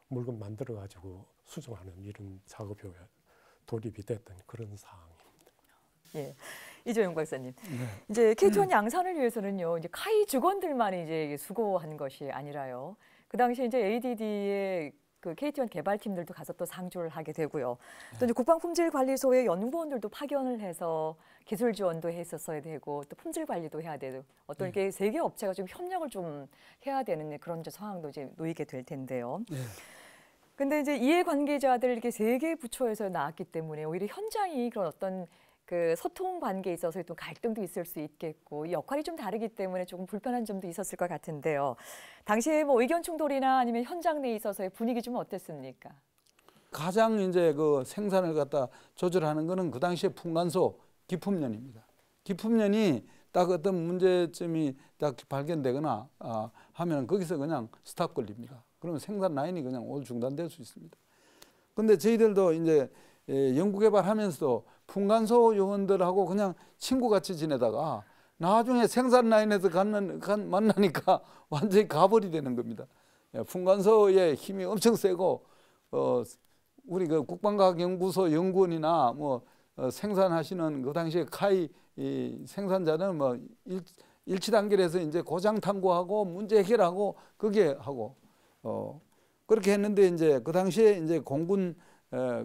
물건 만들어가지고 수정하는 이런 작업에 돌입이 됐던 그런 상황입니다. 예, 이조영 박사님. 이제 KT1 양산을 위해서는요, 이제 카이 직원들만이 이제 수고한 것이 아니라요. 그 당시에 이제 ADD의 그 KT1 개발팀들도 가서 또 상주를 하게 되고요. 또 이제 국방품질관리소의 연구원들도 파견을 해서 기술 지원도 했었어야 되고 또 품질 관리도 해야 되고 어떤 게 세계 업체가 좀 협력을 좀 해야 되는 그런 이제 상황도 이제 놓이게 될 텐데요. 근데 이제 이해관계자들 이렇게 세 개 부처에서 나왔기 때문에 오히려 현장이 그런 어떤 그 소통 관계에 있어서 또 갈등도 있을 수 있겠고 역할이 좀 다르기 때문에 조금 불편한 점도 있었을 것 같은데요. 당시에 뭐 의견 충돌이나 아니면 현장 내에 있어서의 분위기 좀 어땠습니까? 가장 이제 그 생산을 갖다 조절하는 거는 그 당시에 풍간소 기품련입니다. 기품련이 딱 어떤 문제점이 딱 발견되거나 하면 거기서 그냥 스탑 걸립니다. 그러면 생산 라인이 그냥 올 중단될 수 있습니다. 근데 저희들도 이제 연구개발하면서도 풍간소 요원들하고 그냥 친구같이 지내다가 나중에 생산 라인에서 만나니까 완전히 가벌이 되는 겁니다. 풍간소의 힘이 엄청 세고 우리 그 국방과학연구소 연구원이나 뭐 생산하시는 그 당시에 카이 생산자는 뭐 일치 단결해서 이제 고장 탐구하고 문제 해결하고 그게 하고 그렇게 했는데 이제 그 당시에 이제 공군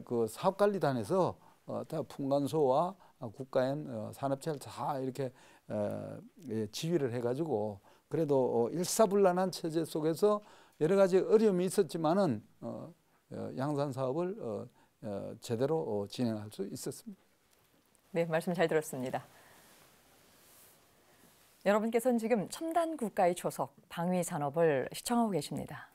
그 사업관리단에서 다 풍간소와 국가엔 산업체를 다 이렇게 지휘를 해가지고 그래도 일사불란한 체제 속에서 여러 가지 어려움이 있었지만은 양산 사업을 제대로 진행할 수 있었습니다. 네, 말씀 잘 들었습니다. 여러분께서는 지금 첨단 국가의 초석 방위 산업을 시청하고 계십니다.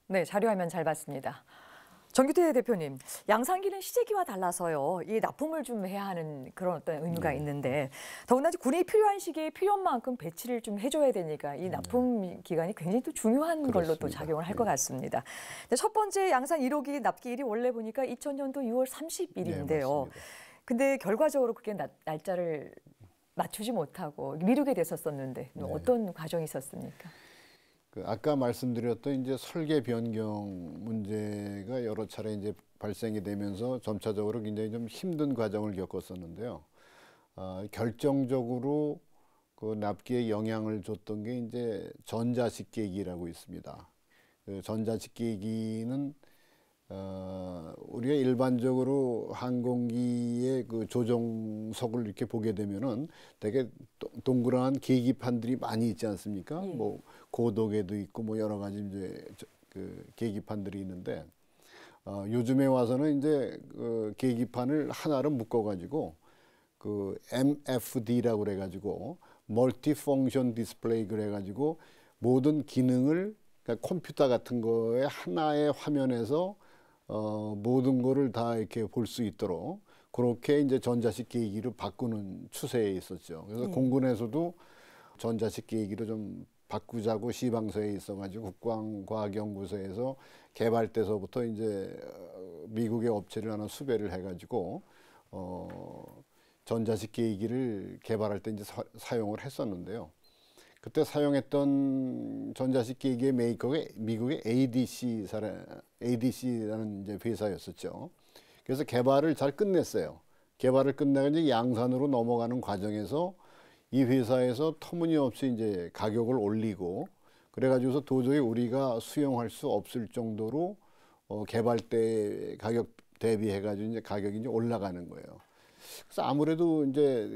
네, 자료화면 잘 봤습니다. 정규태 대표님, 양산기는 시제기와 달라서요, 이 납품을 좀 해야 하는 그런 어떤 의무가 있는데, 더구나 군이 필요한 시기에 필요한 만큼 배치를 좀 해줘야 되니까 이 납품 기간이 굉장히 또 중요한 걸로 또 작용을 할 것 같습니다. 첫 번째 양산 1호기 납기일이 원래 보니까 2000년도 6월 30일인데요. 근데 결과적으로 그게 날짜를 맞추지 못하고 미루게 됐었었는데 어떤 과정이 있었습니까? 아까 말씀드렸던 이제 설계 변경 문제가 여러 차례 이제 발생이 되면서 점차적으로 굉장히 좀 힘든 과정을 겪었었는데요. 결정적으로 그 납기에 영향을 줬던 게 이제 전자식계기라고 있습니다. 그 전자식계기는 우리가 일반적으로 항공기의 그 조종석을 이렇게 보게 되면은 되게 동그란 계기판들이 많이 있지 않습니까? 뭐 고도계도 있고 뭐 여러 가지 이제 그 계기판들이 있는데 요즘에 와서는 이제 그 계기판을 하나로 묶어가지고 그 MFD라고 그래가지고 멀티 펑션 디스플레이 그래가지고 모든 기능을 그러니까 컴퓨터 같은 거에 하나의 화면에서 모든 거를 다 이렇게 볼 수 있도록 그렇게 이제 전자식 계기기로 바꾸는 추세에 있었죠. 그래서 공군에서도 전자식 계기기로 좀 바꾸자고 시방서에 있어가지고 국방과학연구소에서 개발 때서부터 이제 미국의 업체를 하나 수배를 해가지고 전자식 계기기를 개발할 때 이제 사용을 했었는데요. 그때 사용했던 전자식 계기의 메이커가 미국의 ADC라는 이제 회사였었죠. 그래서 개발을 잘 끝냈어요. 개발을 끝내고 이제 양산으로 넘어가는 과정에서 이 회사에서 터무니없이 이제 가격을 올리고 그래가지고서 도저히 우리가 수용할 수 없을 정도로 개발 때 가격 대비해가지고 이제 가격이 이제 올라가는 거예요. 그래서 아무래도 이제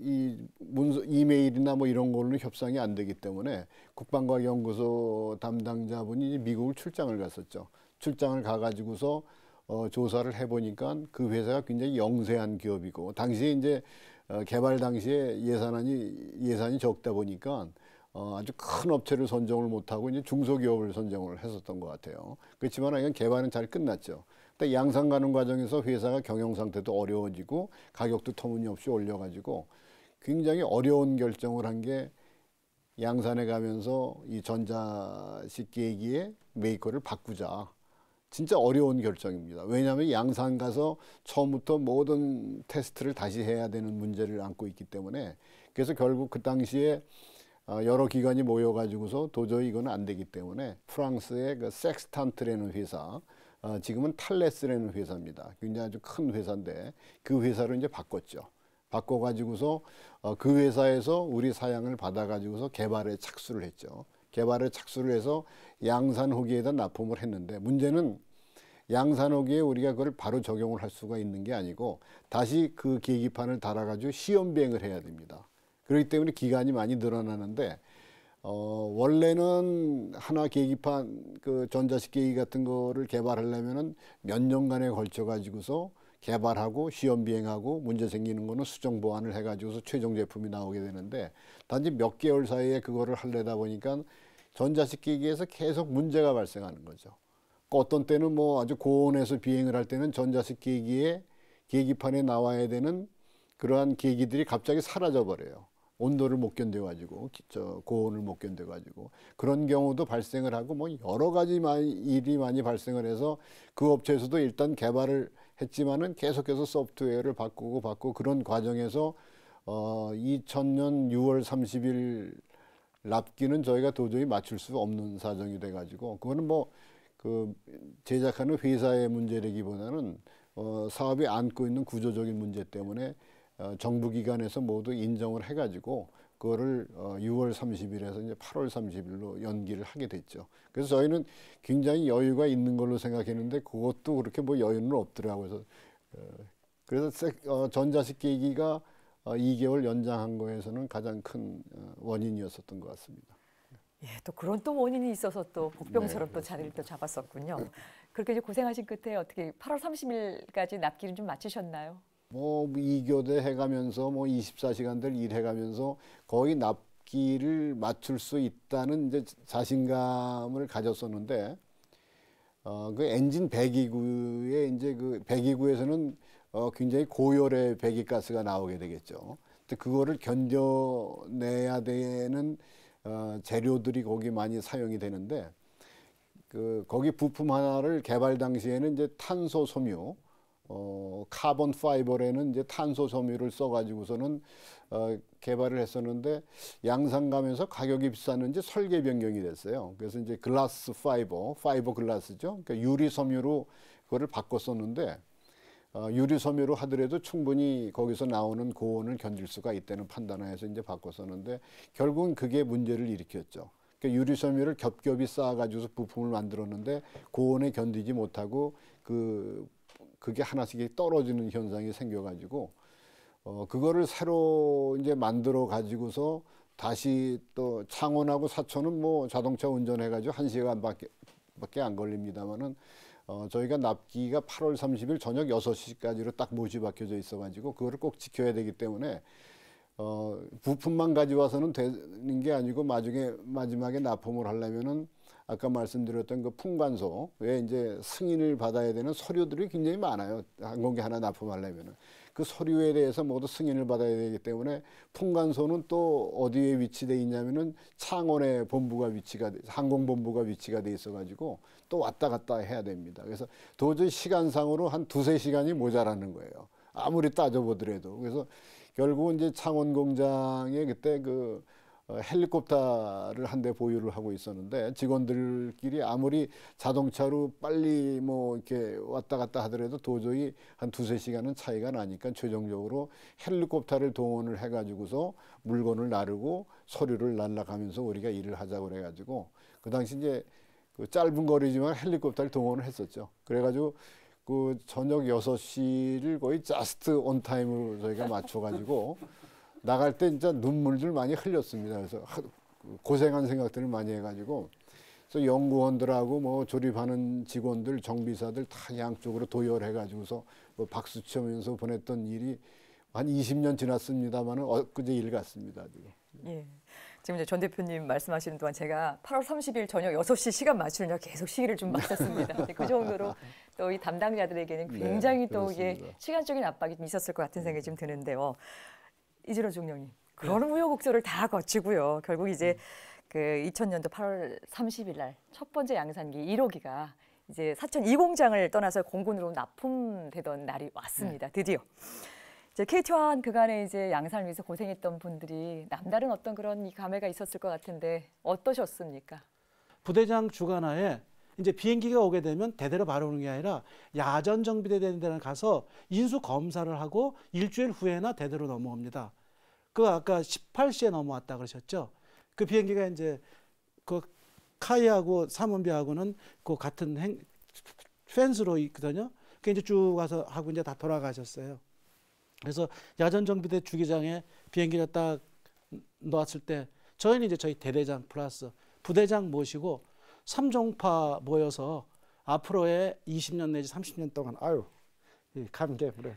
이 문서, 이메일이나 뭐 이런 걸로 협상이 안 되기 때문에 국방과학연구소 담당자분이 미국을 출장을 갔었죠. 출장을 가가지고서 조사를 해보니까 그 회사가 굉장히 영세한 기업이고 당시에 이제 개발 당시에 예산이 적다 보니까 아주 큰 업체를 선정을 못하고 이제 중소기업을 선정을 했었던 것 같아요. 그렇지만 이건 개발은 잘 끝났죠. 근데 양산 가는 과정에서 회사가 경영 상태도 어려워지고 가격도 터무니없이 올려가지고 굉장히 어려운 결정을 한 게 양산에 가면서 이 전자식 계기의 메이커를 바꾸자. 진짜 어려운 결정입니다. 왜냐하면 양산 가서 처음부터 모든 테스트를 다시 해야 되는 문제를 안고 있기 때문에 그래서 결국 그 당시에 여러 기관이 모여가지고서 도저히 이건 안 되기 때문에 프랑스의 그 섹스탄트라는 회사, 지금은 탈레스라는 회사입니다. 굉장히 아주 큰 회사인데 그 회사로 이제 바꿨죠. 바꿔가지고서 그 회사에서 우리 사양을 받아가지고서 개발에 착수를 했죠. 개발에 착수를 해서 양산호기에다 납품을 했는데 문제는 양산호기에 우리가 그걸 바로 적용을 할 수가 있는 게 아니고 다시 그 계기판을 달아가지고 시험 비행을 해야 됩니다. 그렇기 때문에 기간이 많이 늘어나는데 원래는 하나 계기판 그 전자식 계기 같은 거를 개발하려면은 몇 년간에 걸쳐 가지고서 개발하고 시험 비행하고 문제 생기는 거는 수정 보완을 해가지고서 최종 제품이 나오게 되는데 단지 몇 개월 사이에 그거를 하려다 보니까 전자식 기기에서 계속 문제가 발생하는 거죠. 어떤 때는 뭐 아주 고온에서 비행을 할 때는 전자식 기기에 계기판에 나와야 되는 그러한 계기들이 갑자기 사라져 버려요. 온도를 못 견뎌가지고 고온을 못 견뎌가지고 그런 경우도 발생을 하고 뭐 여러 가지 일이 많이 발생을 해서 그 업체에서도 일단 개발을 했지만은 계속해서 소프트웨어를 바꾸고 그런 과정에서 2000년 6월 30일 납기는 저희가 도저히 맞출 수 없는 사정이 돼가지고 그거는 뭐 그 제작하는 회사의 문제라기보다는 사업이 안고 있는 구조적인 문제 때문에 정부 기관에서 모두 인정을 해가지고 그거를 6월 30일에서 이제 8월 30일로 연기를 하게 됐죠. 그래서 저희는 굉장히 여유가 있는 걸로 생각했는데 그것도 그렇게 뭐 여유는 없더라고요. 그래서 전자식 계기가 2개월 연장한 거에서는 가장 큰 원인이었었던 것 같습니다. 예, 또 그런 또 원인이 있어서 또 복병처럼 네, 또 자리를 또 잡았었군요. 그렇게 이제 고생하신 끝에 어떻게 8월 30일까지 납기를 좀 마치셨나요? 뭐 2교대 해가면서 뭐 24시간들 일해가면서 거의 납기를 맞출 수 있다는 이제 자신감을 가졌었는데 그 엔진 배기구에 이제 그 배기구에서는 굉장히 고열의 배기가스가 나오게 되겠죠. 근데 그거를 견뎌내야 되는 재료들이 거기 많이 사용이 되는데 거기 부품 하나를 개발 당시에는 이제 탄소 섬유 카본 파이버라는 이제 탄소 섬유를 써가지고서는 개발을 했었는데 양산 가면서 가격이 비쌌는지 설계 변경이 됐어요. 그래서 이제 글라스 파이버 글라스죠. 그러니까 유리 섬유로 그거를 바꿨었는데 유리 섬유로 하더라도 충분히 거기서 나오는 고온을 견딜 수가 있다는 판단을 해서 이제 바꿨었는데 결국은 그게 문제를 일으켰죠. 그러니까 유리 섬유를 겹겹이 쌓아가지고서 부품을 만들었는데 고온에 견디지 못하고 그게 하나씩 떨어지는 현상이 생겨가지고 그거를 새로 이제 만들어 가지고서 다시 또 창원하고 사천은 뭐 자동차 운전해가지고 1시간밖에 안 걸립니다만은 저희가 납기가 8월 30일 저녁 6시까지로 딱 못이 박혀져 있어가지고 그거를 꼭 지켜야 되기 때문에 부품만 가져와서는 되는 게 아니고 마지막에 납품을 하려면은 아까 말씀드렸던 그 풍관소에 이제 승인을 받아야 되는 서류들이 굉장히 많아요. 항공기 하나 납품하려면은 그 서류에 대해서 모두 승인을 받아야 되기 때문에 풍관소는 또 어디에 위치돼 있냐면은 창원에 항공본부가 위치가 돼 있어가지고 또 왔다 갔다 해야 됩니다. 그래서 도저히 시간상으로 한 2-3시간이 모자라는 거예요. 아무리 따져보더라도. 그래서 결국은 이제 창원 공장에 그때 헬리콥터를 한 대 보유를 하고 있었는데 직원들끼리 아무리 자동차로 빨리 뭐 이렇게 왔다 갔다 하더라도 도저히 한 2-3시간은 차이가 나니까 최종적으로 헬리콥터를 동원을 해가지고서 물건을 나르고 서류를 날라가면서 우리가 일을 하자고 그래가지고 그 당시 이제 그 짧은 거리지만 헬리콥터를 동원을 했었죠. 그래가지고 그 저녁 6시를 거의 자스트 온 타임으로 저희가 맞춰가지고 나갈 때 진짜 눈물들 많이 흘렸습니다. 그래서 고생한 생각들을 많이 해가지고 그래서 연구원들하고 뭐 조립하는 직원들, 정비사들 다 양쪽으로 도열해가지고서 뭐 박수 치면서 보냈던 일이 한 20년 지났습니다만은 엊그제 일 같습니다. 지금. 예. 지금 이제 전 대표님 말씀하시는 동안 제가 8월 30일 저녁 6시 시간 맞추느라 계속 시기를 좀 맞췄습니다. 그 정도로 또 이 담당자들에게는 굉장히 또 이게 시간적인 압박이 좀 있었을 것 같은 생각이 좀 드는데요. 이진호 중령님, 그런 우여곡절을 다 거치고요. 결국 이제 그 2000년도 8월 30일 날 첫 번째 양산기 1호기가 이제 사천 2공장을 떠나서 공군으로 납품되던 날이 왔습니다. 드디어. 이제 KT1 그간에 이제 양산을 위해서 고생했던 분들이 남다른 어떤 그런 감회가 있었을 것 같은데 어떠셨습니까? 부대장 주관하에 이제 비행기가 오게 되면 대대로 바로 오는 게 아니라 야전 정비대 되는 데를 가서 인수 검사를 하고 일주일 후에나 대대로 넘어옵니다. 그 아까 18시에 넘어왔다 그러셨죠? 그 비행기가 이제 그 카이하고 삼원비하고는 그 같은 펜스로 있거든요. 그 이제 쭉 가서 하고 이제 다 돌아가셨어요. 그래서 야전 정비대 주기장에 비행기를 딱 놓았을 때 저희는 이제 저희 대대장 플러스 부대장 모시고 3종파 모여서 앞으로의 20년 내지 30년 동안 이 감개물은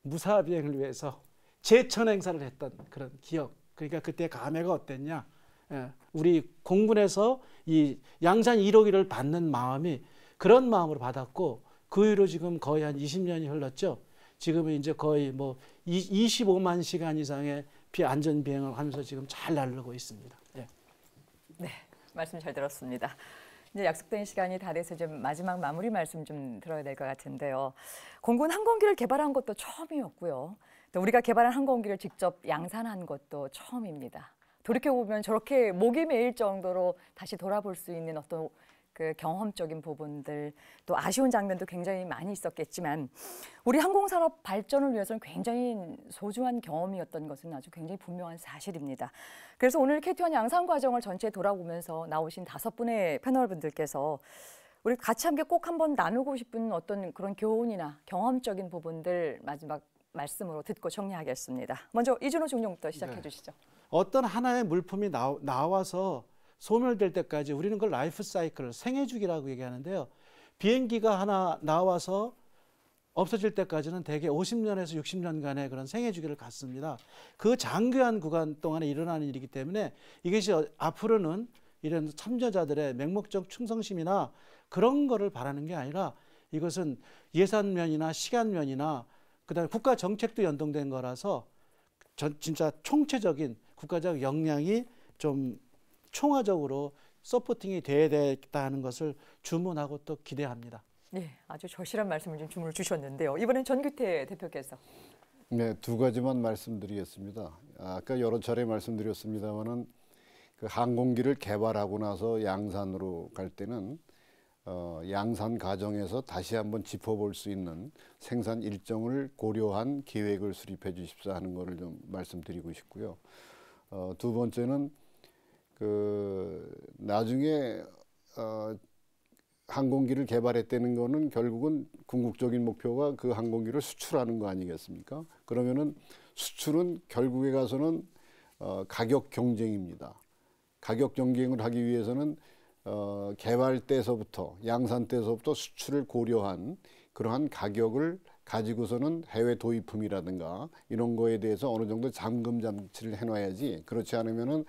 무사 비행을 위해서 제천 행사를 했던 그런 기억. 그러니까 그때 감회가 어땠냐? 예, 우리 공군에서 이 양산 1호기를 받는 마음이 그런 마음으로 받았고 그 이후로 지금 거의 한 20년이 흘렀죠. 지금은 이제 거의 뭐 25만 시간 이상의 안전 비행을 하면서 지금 잘 날르고 있습니다. 예. 네, 말씀 잘 들었습니다. 이제 약속된 시간이 다 돼서 좀 마지막 마무리 말씀 좀 들어야 될 것 같은데요. 공군 항공기를 개발한 것도 처음이었고요. 또 우리가 개발한 항공기를 직접 양산한 것도 처음입니다. 돌이켜보면 저렇게 목이 메일 정도로 다시 돌아볼 수 있는 어떤 그 경험적인 부분들, 또 아쉬운 장면도 굉장히 많이 있었겠지만 우리 항공산업 발전을 위해서는 굉장히 소중한 경험이었던 것은 아주 굉장히 분명한 사실입니다. 그래서 오늘 KT1 양산 과정을 전체 돌아보면서 나오신 5분의 패널분들께서 우리 같이 함께 꼭 한번 나누고 싶은 어떤 그런 교훈이나 경험적인 부분들 마지막 말씀으로 듣고 정리하겠습니다. 먼저 이준호 중령부터 시작해 주시죠. 어떤 하나의 물품이 나와서 소멸될 때까지 우리는 그걸 라이프 사이클, 생애 주기라고 얘기하는데요. 비행기가 하나 나와서 없어질 때까지는 대개 50년에서 60년간의 그런 생애 주기를 갖습니다. 그 장기한 구간 동안에 일어나는 일이기 때문에 이것이 앞으로는 이런 참여자들의 맹목적 충성심이나 그런 거를 바라는 게 아니라 이것은 예산면이나 시간면이나 그다음에 국가 정책도 연동된 거라서 진짜 총체적인 국가적 역량이 좀 총화적으로 서포팅이 돼야 되겠다는 것을 주문하고 또 기대합니다. 네, 아주 절실한 말씀을 좀 주문을 주셨는데요. 이번엔 전규태 대표께서. 네, 2가지만 말씀드리겠습니다. 아까 여러 차례 말씀드렸습니다만은 그 항공기를 개발하고 나서 양산으로 갈 때는 양산 과정에서 다시 한번 짚어볼 수 있는 생산 일정을 고려한 계획을 수립해 주십사 하는 것을 좀 말씀드리고 싶고요. 2번째는 그 나중에 항공기를 개발했다는 거는 결국은 궁극적인 목표가 그 항공기를 수출하는 거 아니겠습니까? 그러면은 수출은 결국에 가서는 가격 경쟁입니다. 가격 경쟁을 하기 위해서는 개발 때서부터 양산 때서부터 수출을 고려한 그러한 가격을 가지고서는 해외 도입품이라든가 이런 거에 대해서 어느 정도 잠금 장치를 해놔야지. 그렇지 않으면은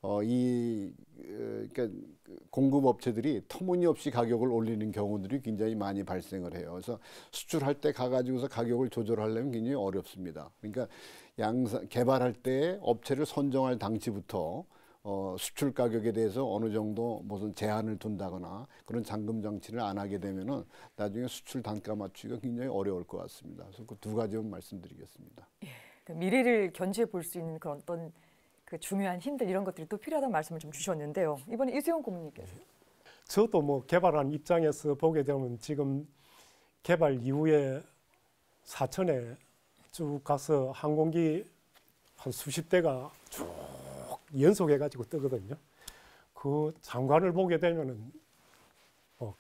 그러니까 공급 업체들이 터무니없이 가격을 올리는 경우들이 굉장히 많이 발생을 해요. 그래서 수출할 때 가가지고서 가격을 조절하려면 굉장히 어렵습니다. 그러니까 개발할 때 업체를 선정할 당시부터 수출 가격에 대해서 어느 정도 무슨 제한을 둔다거나 그런 잠금 장치를 안 하게 되면은 나중에 수출 단가 맞추기가 굉장히 어려울 것 같습니다. 그래서 그 2가지만 말씀드리겠습니다. 예, 미래를 견지해 볼 수 있는 그런 어떤 그 중요한 힘들 이런 것들이 또 필요하다는 말씀을 좀 주셨는데요. 이번에 이수영 고문님께서. 저도 뭐 개발한 입장에서 보게 되면 지금 개발 이후에 사천에 쭉 가서 항공기 한 수십 대가 쭉 연속해가지고 뜨거든요. 그 장관을 보게 되면은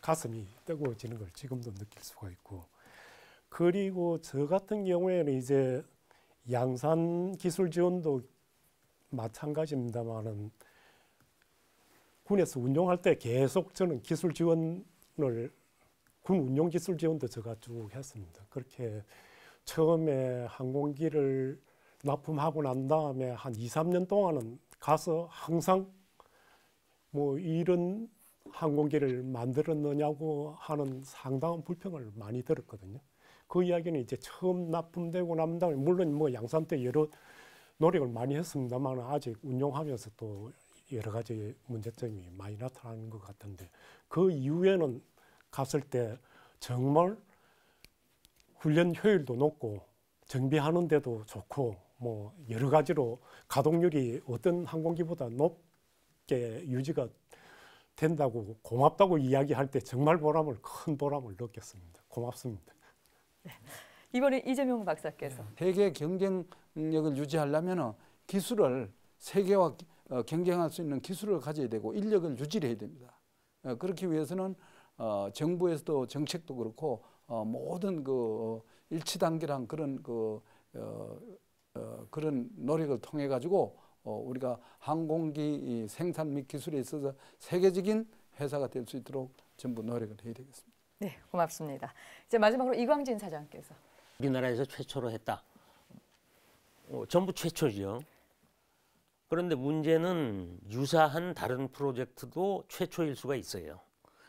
가슴이 뜨거워지는 걸 지금도 느낄 수가 있고, 그리고 저 같은 경우에는 이제 양산 기술 지원도 마찬가지입니다만은 군에서 운용할 때 계속 저는 기술 지원을 군 운용 기술 지원도 제가 쭉 했습니다. 그렇게 처음에 항공기를 납품하고 난 다음에 한 2, 3년 동안은 가서 항상 뭐 이런 항공기를 만들었느냐고 하는 상당한 불평을 많이 들었거든요. 그 이야기는 이제 처음 납품되고 난 다음에 물론 뭐 양산 때 여러 노력을 많이 했습니다만 아직 운용하면서 또 여러 가지 문제점이 많이 나타나는 것 같은데, 그 이후에는 갔을 때 정말 훈련 효율도 높고 정비하는 데도 좋고 뭐 여러 가지로 가동률이 어떤 항공기보다 높게 유지가 된다고 고맙다고 이야기할 때 정말 큰 보람을 느꼈습니다. 고맙습니다. 네. 이번에 이재명 박사께서. 세계 경쟁력을 유지하려면 기술을 세계와 경쟁할 수 있는 기술을 가져야 되고 인력을 유지를 해야 됩니다. 그렇기 위해서는 정부에서도 정책도 그렇고 모든 그 일치단계랑 그런 그런 노력을 통해 가지고 우리가 항공기 생산 및 기술에 있어서 세계적인 회사가 될 수 있도록 전부 노력을 해야 되겠습니다. 네, 고맙습니다. 이제 마지막으로 이광진 사장께서. 우리나라에서 최초로 했다. 전부 최초죠. 그런데 문제는 유사한 다른 프로젝트도 최초일 수가 있어요.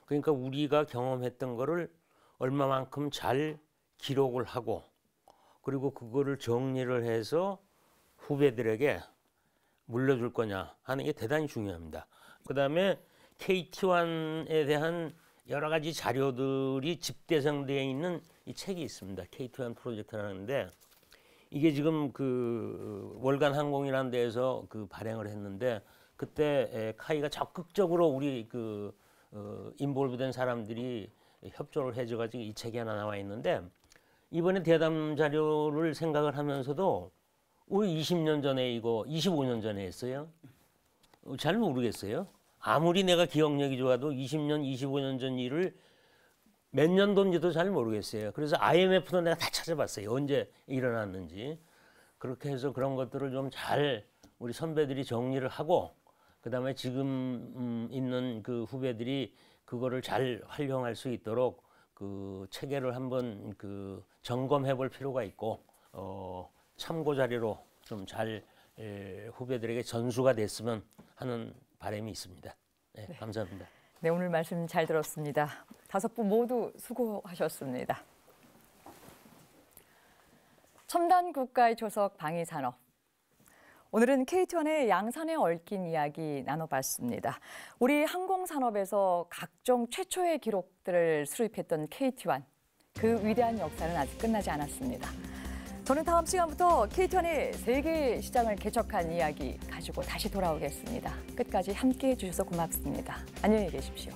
그러니까 우리가 경험했던 거를 얼마만큼 잘 기록을 하고 그리고 그거를 정리를 해서 후배들에게 물려줄 거냐 하는 게 대단히 중요합니다. 그다음에 KT1에 대한 여러 가지 자료들이 집대성되어 있는 이 책이 있습니다. KT1 프로젝트라는데 이게 지금 그 월간 항공이라는 데에서 그 발행을 했는데 그때 카이가 적극적으로 우리 그 인볼브된 사람들이 협조를 해줘가지고 이 책이 하나 나와 있는데 이번에 대담 자료를 생각을 하면서도 우리 20년 전에 이거 25년 전에 했어요. 잘 모르겠어요. 아무리 내가 기억력이 좋아도 20년, 25년 전 일을 몇 년도인지도 잘 모르겠어요. 그래서 IMF도 내가 다 찾아봤어요. 언제 일어났는지. 그렇게 해서 그런 것들을 좀 잘 우리 선배들이 정리를 하고 그다음에 지금 있는 그 후배들이 그거를 잘 활용할 수 있도록 그 체계를 한번 그 점검해 볼 필요가 있고 참고 자료로 좀 잘 후배들에게 전수가 됐으면 하는 바람이 있습니다. 네, 감사합니다. 네, 오늘 말씀 잘 들었습니다. 5분 모두 수고하셨습니다. 첨단 국가의 초석 방위산업. 오늘은 KT1의 양산에 얽힌 이야기 나눠봤습니다. 우리 항공산업에서 각종 최초의 기록들을 수립했던 KT1. 그 위대한 역사는 아직 끝나지 않았습니다. 저는 다음 시간부터 KT1의 세계 시장을 개척한 이야기 가지고 다시 돌아오겠습니다. 끝까지 함께해 주셔서 고맙습니다. 안녕히 계십시오.